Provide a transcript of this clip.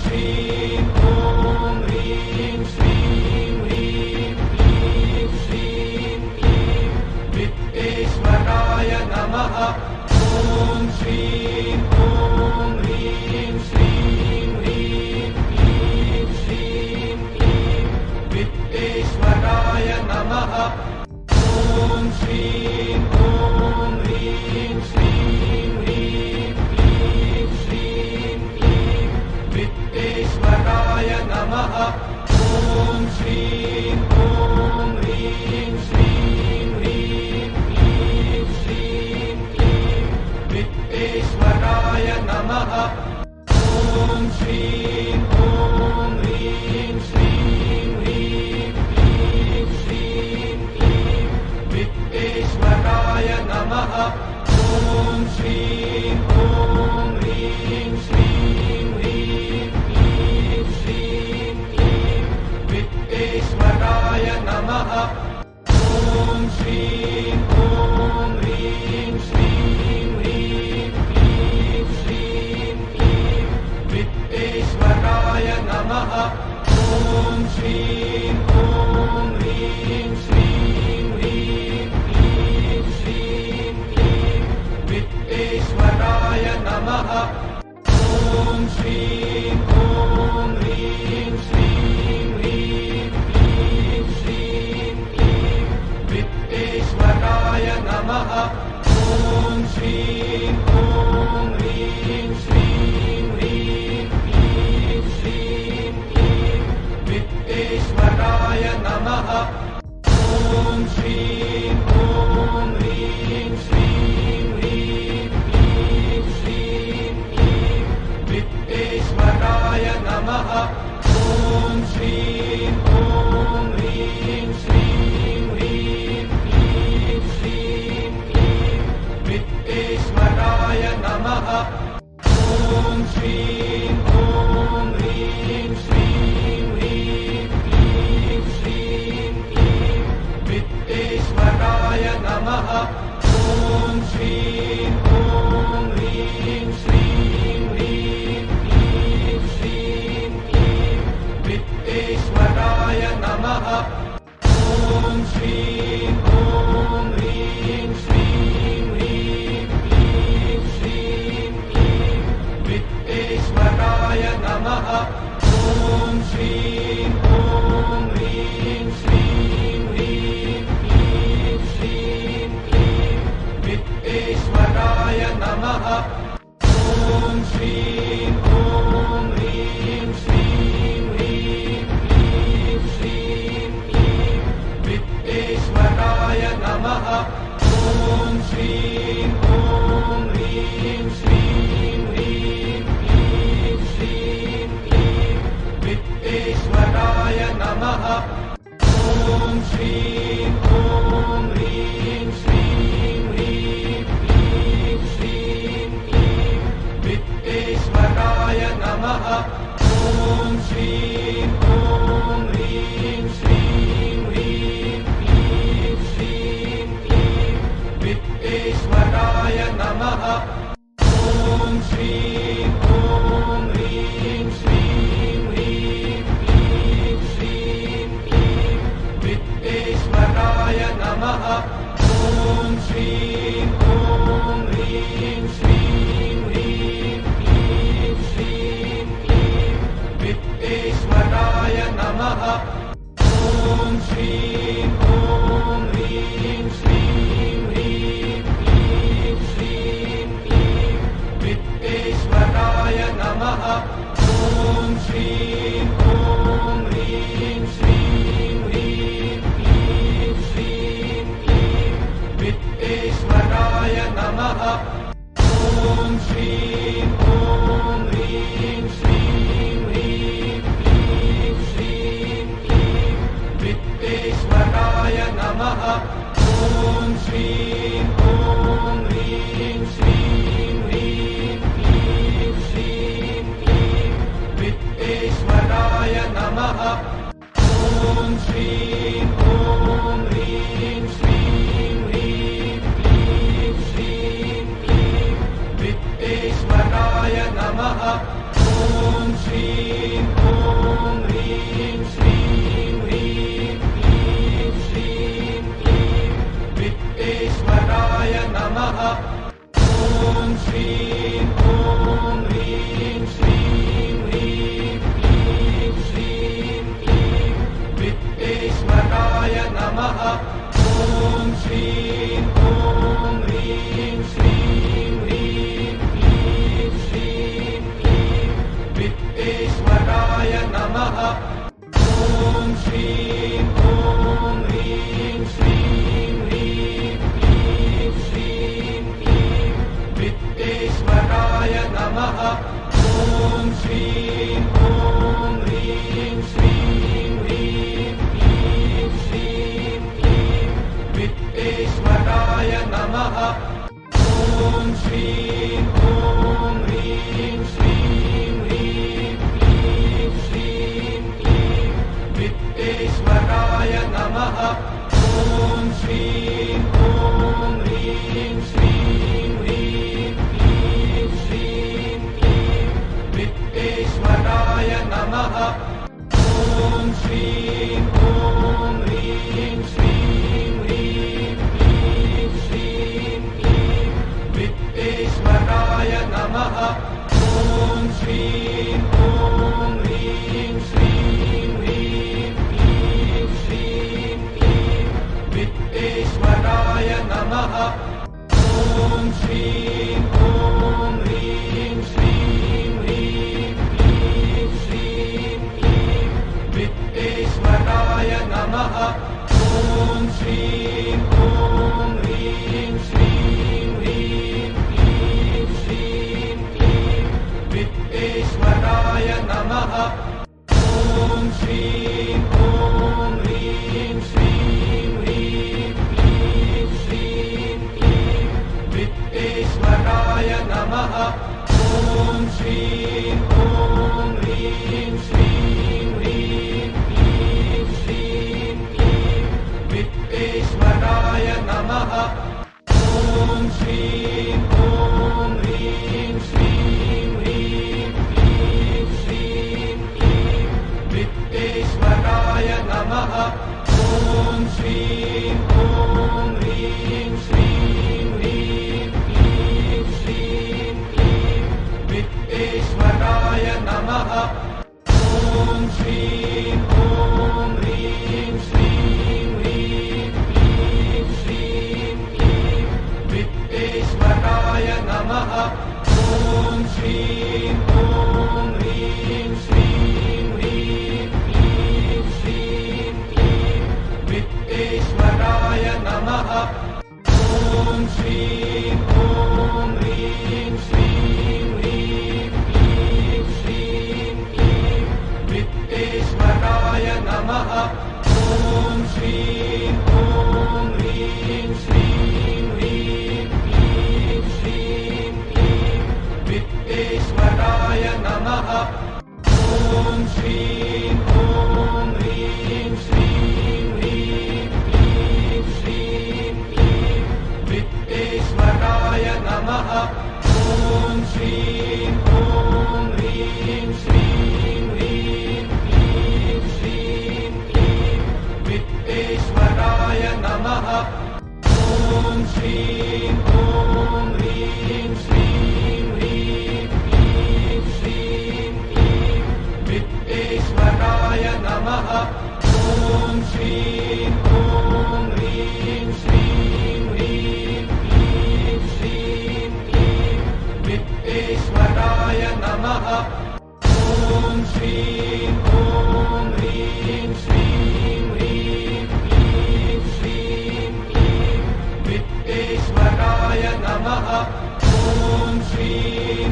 श्रीं ॐ ह्रीं श्रीं ह्रीं क्लीं श्रीं क्लीं वित्तेश्वराय नमः। ॐ श्रीं ॐ ह्रीं श्रीं ह्रीं क्लीं श्रीं क्लीं वित्तेश्वराय नमः। ॐ श्रीं ॐ ह्रीं श्रीं ह्रीं क्लीं श्रीं क्लीं वित्तेश्वराय नमः। ॐ श्रीं ॐ ह्रीं श्रीं ह्रीं क्लीं श्रीं क्लीं वित्तेश्वराय नमः। ॐ श्रीं ॐ ह्रीं श्रीं ह्रीं क्लीं श्रीं क्लीं वित्तेश्वराय नमः। ॐ श्रीं ॐ ह्रीं श्रीं ह्रीं क्लीं श्रीं क्लीं वित्तेश्वराय नमः। ॐ श्रीं ॐ ह्रीं श्रीं ह्रीं क्लीं श्रीं क्लीं वित्तेश्वराय नमः। ॐ श्रीं ॐ ह्रीं श्रीं ह्रीं क्लीं श्रीं क्लीं वित्तेश्वराय नमः। ॐ श्रीं ॐ ह्रीं श्रीं ह्रीं क्लीं श्रीं क्लीं वित्तेश्वराय नमः। ॐ श्रीं ॐ ह्रीं श्रीं ह्रीं क्लीं श्रीं क्लीं वित्तेश्वराय नमः। ॐ श्रीं ॐ ह्रीं श्रीं ह्रीं क्लीं श्रीं क्लीं वित्तेश्वराय नमः। ॐ श्रीं ॐ ह्रीं श्रीं ह्रीं क्लीं श्रीं क्लीं वित्तेश्वराय नमः। ॐ श्रीं ॐ ह्रीं श्रीं ह्रीं क्लीं श्रीं क्लीं वित्तेश्वराय नमः। ॐ श्रीं ॐ ह्रीं श्रीं ह्रीं क्लीं श्रीं क्लीं वित्तेश्वराय नमः। ॐ श्रीं ॐ ह्रीं श्रीं ह्रीं क्लीं श्रीं क्लीं वित्तेश्वराय नमः। ॐ श्रीं ॐ ह्रीं श्रीं ह्रीं क्लीं श्रीं क्लीं वित्तेश्वराय नमः। ॐ श्रीं ॐ ह्रीं श्रीं ह्रीं क्लीं श्रीं क्लीं वित्तेश्वराय नमः। ॐ श्रीं ॐ ह्रीं श्रीं ह्रीं क्लीं श्रीं क्लीं वित्तेश्वराय नमः। ॐ श्रीं ॐ ह्रीं श्रीं ह्रीं क्लीं श्रीं क्लीं वित्तेश्वराय नमः। ॐ श्रीं ॐ ह्रीं श्रीं ह्रीं क्लीं श्रीं क्लीं वित्तेश्वराय नमः। ॐ श्रीं ॐ ह्रीं श्रीं ह्रीं क्लीं श्रीं क्लीं वित्तेश्वराय नमः। ॐ श्रीं ॐ ह्रीं श्रीं ह्रीं क्लीं श्रीं क्लीं वित्तेश्वराय नमः। ॐ श्रीं ॐ ह्रीं श्रीं ह्रीं क्लीं श्रीं क्लीं वित्तेश्वराय नमः। ॐ श्रीं ॐ ह्रीं श्रीं ह्रीं क्लीं श्रीं क्लीं वित्तेश्वराय नमः। ॐ श्रीं ॐ ह्रीं श्रीं ह्रीं क्लीं श्रीं क्लीं वित्तेश्वराय नमः। ॐ श्रीं ॐ ह्रीं श्रीं ह्रीं क्लीं श्रीं क्लीं वित्तेश्वराय नमः। ॐ श्रीं ॐ ह्रीं श्रीं ह्रीं क्लीं श्रीं क्लीं वित्तेश्वराय नमः। ॐ श्रीं ॐ ह्रीं श्रीं ह्रीं क्लीं श्रीं क्लीं वित्तेश्वराय नमः। ॐ श्रीं ॐ ह्रीं श्रीं ह्रीं क्लीं श्रीं क्लीं वित्तेश्वराय नमः। ॐ श्रीं ॐ ह्रीं श्रीं ह्रीं क्लीं श्रीं क्लीं वित्तेश्वराय नमः। ॐ श्रीं ॐ ह्रीं श्रीं ह्रीं क्लीं श्रीं क्लीं वित्तेश्वराय नमः। ॐ श्रीं ॐ ह्रीं श्रीं ह्रीं क्लीं श्रीं क्लीं वित्तेश्वराय नमः। ॐ श्रीं ॐ ह्रीं श्रीं ह्रीं क्लीं श्रीं क्लीं वित्तेश्वराय नमः। ॐ श्रीं ॐ ह्रीं श्रीं ह्रीं क्लीं श्रीं क्लीं वित्तेश्वराय नमः। ॐ श्रीं ॐ ह्रीं श्रीं ह्रीं क्लीं श्रीं क्लीं वित्तेश्वराय नमः। ॐ श्रीं ॐ ह्रीं श्रीं ह्रीं क्लीं श्रीं क्लीं वित्तेश्वराय नमः। ॐ श्रीं ॐ ह्रीं श्रीं ह्रीं क्लीं श्रीं क्लीं वित्तेश्वराय नमः। ॐ श्रीं ॐ ह्रीं श्रीं ह्रीं क्लीं श्रीं क्लीं वित्तेश्वराय नमः। ॐ श्रीं ॐ ह्रीं श्रीं ह्रीं क्लीं श्रीं क्लीं वित्तेश्वराय नमः। ॐ श्रीं ॐ ह्रीं श्रीं ह्रीं क्लीं श्रीं क्लीं वित्तेश्वराय नमः। ॐ श्रीं ॐ ह्रीं श्रीं ह्रीं क्लीं श्रीं क्लीं वित्तेश्वराय नमः। ॐ श्रीं ॐ ह्रीं श्रीं ह्रीं क्लीं श्रीं क्लीं वित्तेश्वराय नमः। ॐ श्रीं ॐ ह्रीं श्रीं ह्रीं क्लीं श्रीं क्लीं वित्तेश्वराय नमः। ॐ श्रीं ॐ ह्रीं श्रीं ह्रीं क्लीं श्रीं क्लीं वित्तेश्वराय नमः। ॐ श्रीं ॐ ह्रीं श्रीं ह्रीं क्लीं श्रीं क्लीं वित्तेश्वराय नमः। ॐ श्रीं ॐ ह्रीं श्रीं ह्रीं क्लीं श्रीं क्लीं वित्तेश्वराय नमः। ॐ श्रीं ॐ ह्रीं श्रीं ह्रीं क्लीं श्रीं क्लीं वित्तेश्वराय नमः। ॐ श्रीं ॐ ह्रीं श्रीं ह्रीं क्लीं श्रीं क्लीं वित्तेश्वराय नमः। ॐ श्रीं ॐ ह्रीं श्रीं ह्रीं क्लीं श्रीं क्लीं वित्तेश्वराय नमः। ॐ श्रीं ॐ ह्रीं श्रीं ह्रीं क्लीं श्रीं क्लीं वित्तेश्वराय नमः। ॐ श्रीं ॐ ह्रीं श्रीं ह्रीं क्लीं श्रीं क्लीं वित्तेश्वराय नमः। ॐ श्रीं